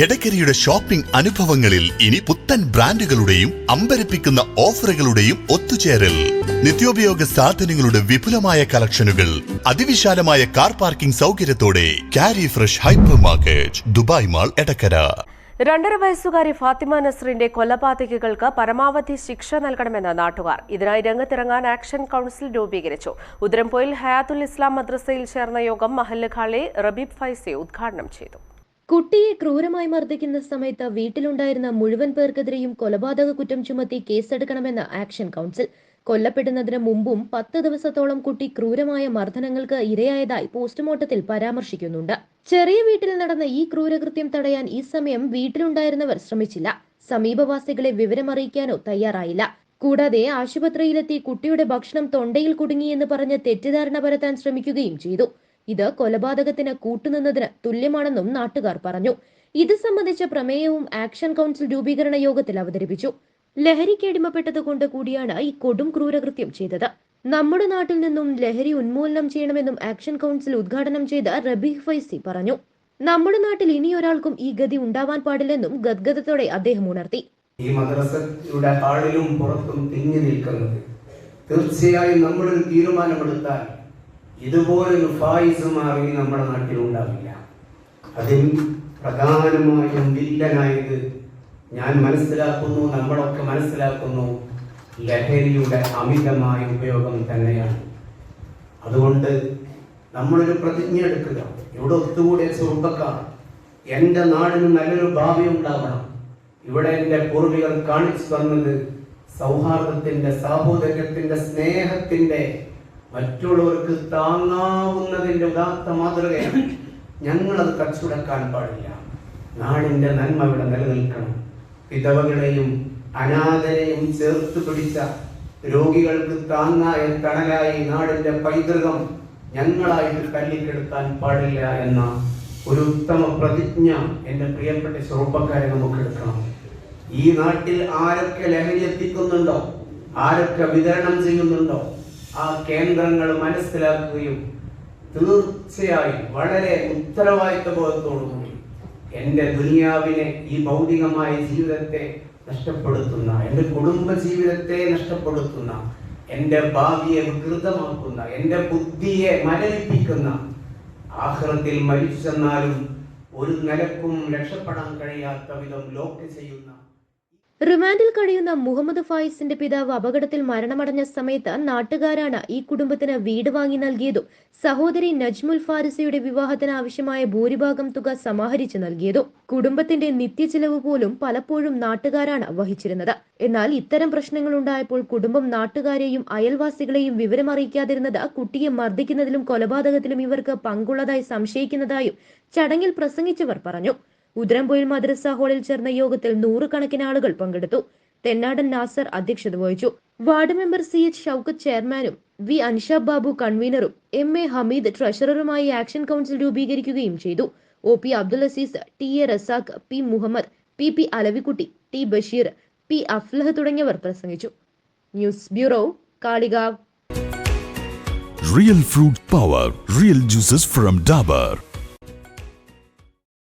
എടക്കരയുടെ shopping അനുഭവങ്ങളിൽ ഇനി പുത്തൻ ബ്രാൻഡുകളുടെയും അമ്പരപ്പിക്കുന്ന ഓഫറുകളുടെയും ഒത്തുചേരൽ. നിത്യോപയോഗ സാധനങ്ങളുടെ വിപുലമായ കളക്ഷനുകൾ, അതിവിശാലമായ കാർ പാർക്കിംഗ് സൗകര്യത്തോടെ കാരി fresh hypermarket, Dubai mall, Edakkara. 2.5 വയസ്സുകാരി ഫാത്തിമ നസ്രിന്റെ കൊലപാതകികൾക്ക് പരമാവധി ശിക്ഷ നൽകണമെന്ന് നാട്ടുകാർ. ഇതിനായി രംഗത്തിറങ്ങാൻ ആക്ഷൻ കൗൺസിൽ രൂപീകരിച്ചു. ഉദരംപൊയിൽ ഹയാത്തുൽ ഇസ്ലാം മദ്രസയിൽ ചേർന്ന യോഗം മഹല്ല് ഖാളി റബീബ് ഫൈസി ഉദ്ഘാടനം ചെയ്തു. കുട്ടിയെ ക്രൂരമായി മർദ്ദിക്കുന്ന സമയത്ത് വീട്ടിലുണ്ടായിരുന്ന മുഴുവൻ പേർക്കെതിരെയും കൊലപാതക കുറ്റം ചുമത്തി കേസെടുക്കണമെന്ന് ആക്ഷൻ കൗൺസിൽ. കൊല്ലപ്പെടുന്നതിന് മുമ്പും 10 ദിവസത്തോളം കുട്ടി ക്രൂരമായ മർദ്ദനങ്ങൾക്ക് ഇരയായതായി പോസ്റ്റ്മോർട്ടത്തിൽ പരാമർശിക്കുന്നുണ്ട്. ചെറിയ വീട്ടിൽ നടന്ന ഈ ക്രൂരകൃത്യം തടയാൻ ഈ സമയം വീട്ടിലുണ്ടായിരുന്നവർ ശ്രമിച്ചില്ല. സമീപവാസികളെ വിവരമറിയിക്കാനോ തയ്യാറായില്ല. കൂടാതെ ആശുപത്രിയിലെത്തി കുട്ടിയുടെ ഭക്ഷണം തൊണ്ടയിൽ കുടുങ്ങിയെന്ന് പറഞ്ഞ് തെറ്റിദ്ധാരണ പരത്താൻ ശ്രമിക്കുകയും ചെയ്തു. ഇത് കൊലപാതകത്തിന് കൂട്ടുനിന്നതിന് തുല്യമാണെന്നും നാട്ടുകാർ പറഞ്ഞു. ഇത് സംബന്ധിച്ച പ്രമേയവും ആക്ഷൻ കൗൺസിൽ രൂപീകരണ യോഗത്തിൽ അവതരിപ്പിച്ചു. ലഹരിക്കടിമപ്പെട്ടതുകൊണ്ട് കൂടിയാണ് ഈ കൊടും ക്രൂരകൃത്യം ചെയ്തത്. നമ്മുടെ നാട്ടിൽ നിന്നും ലഹരി ഉന്മൂലനം ചെയ്യണമെന്നും ആക്ഷൻ കൗൺസിൽ ഉദ്ഘാടനം ചെയ്ത റബീബ് ഫൈസി പറഞ്ഞു. നമ്മുടെ നാട്ടിൽ ഇനിയൊരാൾക്കും ഈ ഗതി ഉണ്ടാവാൻ പാടില്ലെന്നും ഗദ്ഗതത്തോടെ അദ്ദേഹം ഉണർത്തി. ഈ മദ്രസയുടെ ഹാളിലും പുറത്തും തിങ്ങി നിൽക്കുന്നത് തീർച്ചയായും നമ്മളൊരു തീരുമാനമെടുത്താൽ ഇതുപോലൊരു ഫായിസുമാറി നമ്മുടെ നാട്ടിൽ ഉണ്ടാവില്ല. അതിൽ പ്രധാനമായും വില്ലനായത് ഞാൻ മനസ്സിലാക്കുന്നു, നമ്മളൊക്കെ മനസ്സിലാക്കുന്നു, ലഹരിയുടെ അമിതമായ ഉപയോഗം തന്നെയാണ്. അതുകൊണ്ട് നമ്മളൊരു പ്രതിജ്ഞ എടുക്കുക. ഇവിടെ ഒത്തുകൂടിയ ചെറുപ്പക്കാർ, എൻ്റെ നാടിന് നല്ലൊരു ഭാവി ഉണ്ടാവണം. ഇവിടെ എൻ്റെ പൂർവികർ കാണിച്ചു തന്നത് സൗഹാർദ്ദത്തിന്റെ, സാഹോദര്യത്തിന്റെ, സ്നേഹത്തിന്റെ, മറ്റുള്ളവർക്ക് താങ്ങാവുന്നതിന്റെ ഉദാത്ത മാതൃകയാണ്. ഞങ്ങളത് കച്ചുടക്കാൻ പാടില്ല. നാടിന്റെ നന്മ ഇവിടെ നിലനിൽക്കണം. വിധവകളെയും അനാഥരെയും ചേർത്ത് പിടിച്ച രോഗികൾക്ക് താങ്ങായ തണലായി നാടിന്റെ പൈതൃകം ഞങ്ങളായിട്ട് തല്ലിക്കെടുക്കാൻ പാടില്ല എന്ന ഒരു ഉത്തമ പ്രതിജ്ഞ എൻ്റെ പ്രിയപ്പെട്ട ചെറുപ്പക്കാരെ നമുക്ക് എടുക്കണം. ഈ നാട്ടിൽ ആരൊക്കെ ലഹരി എത്തിക്കുന്നുണ്ടോ, ആരൊക്കെ വിതരണം ചെയ്യുന്നുണ്ടോ, ആ കേന്ദ്രങ്ങൾ മനസ്സിലാക്കുകയും തീർച്ചയായും വളരെ ഉത്തരവാദിത്വബോധത്തോടുകൂടി എൻ്റെ ദുനിയാവിനെ, ഈ ഭൗതികമായ ജീവിതത്തെ നഷ്ടപ്പെടുത്തുന്ന, എൻ്റെ കുടുംബ ജീവിതത്തെ നഷ്ടപ്പെടുത്തുന്ന, എൻ്റെ ഭാവിയെ വികൃതമാക്കുന്ന, എൻ്റെ ബുദ്ധിയെ മരവിപ്പിക്കുന്ന, ആഖിറത്തിൽ മരിച്ചു ചെന്നാലും ഒരു നിലക്കും രക്ഷപ്പെടാൻ കഴിയാത്ത വിധം ലോക്ക് ചെയ്യുന്ന. റിമാൻഡിൽ കഴിയുന്ന മുഹമ്മദ് ഫായിസിന്റെ പിതാവ് അപകടത്തിൽ മരണമടഞ്ഞ സമയത്ത് നാട്ടുകാരാണ് ഈ കുടുംബത്തിന് വീട് വാങ്ങി നൽകിയതും സഹോദരി നജ്മുൽ ഫാരിസയുടെ വിവാഹത്തിന് ആവശ്യമായ ഭൂരിഭാഗം തുക സമാഹരിച്ചു നൽകിയതും. കുടുംബത്തിന്റെ നിത്യചിലവ് പോലും പലപ്പോഴും നാട്ടുകാരാണ് വഹിച്ചിരുന്നത്. എന്നാൽ ഇത്തരം പ്രശ്നങ്ങൾ ഉണ്ടായപ്പോൾ കുടുംബം നാട്ടുകാരെയും അയൽവാസികളെയും വിവരമറിയിക്കാതിരുന്നത് കുട്ടിയെ മർദ്ദിക്കുന്നതിലും കൊലപാതകത്തിലും ഇവർക്ക് പങ്കുള്ളതായി സംശയിക്കുന്നതായും ചടങ്ങിൽ പ്രസംഗിച്ചവർ പറഞ്ഞു. ഉദരംപൊയിൽ മദ്രസ ഹാളിൽ ചേർന്ന യോഗത്തിൽ 100 കണക്കിന് ആളുകൾ പങ്കെടുത്തു. തെന്നാടൻ നാസർ അധ്യക്ഷത വഹിച്ചു. വാർഡ് മെമ്പർ CH ഷൌക്കത്ത് ചെയർമാനും വി അൻഷാബ് ബാബു കൺവീനറും MA ഹമീദ് ട്രഷററുമായി ആക്ഷൻ കൗൺസിൽ രൂപീകരിക്കുകയും ചെയ്തു. OP Abdul Azeez, TA Razak, P Muhammad, PP Alavikutty, T Basheer, P Aflah തുടങ്ങിയവർ പ്രസംഗിച്ചു. News bureau, Kalikavu. Real fruit power, real juices from Dabur.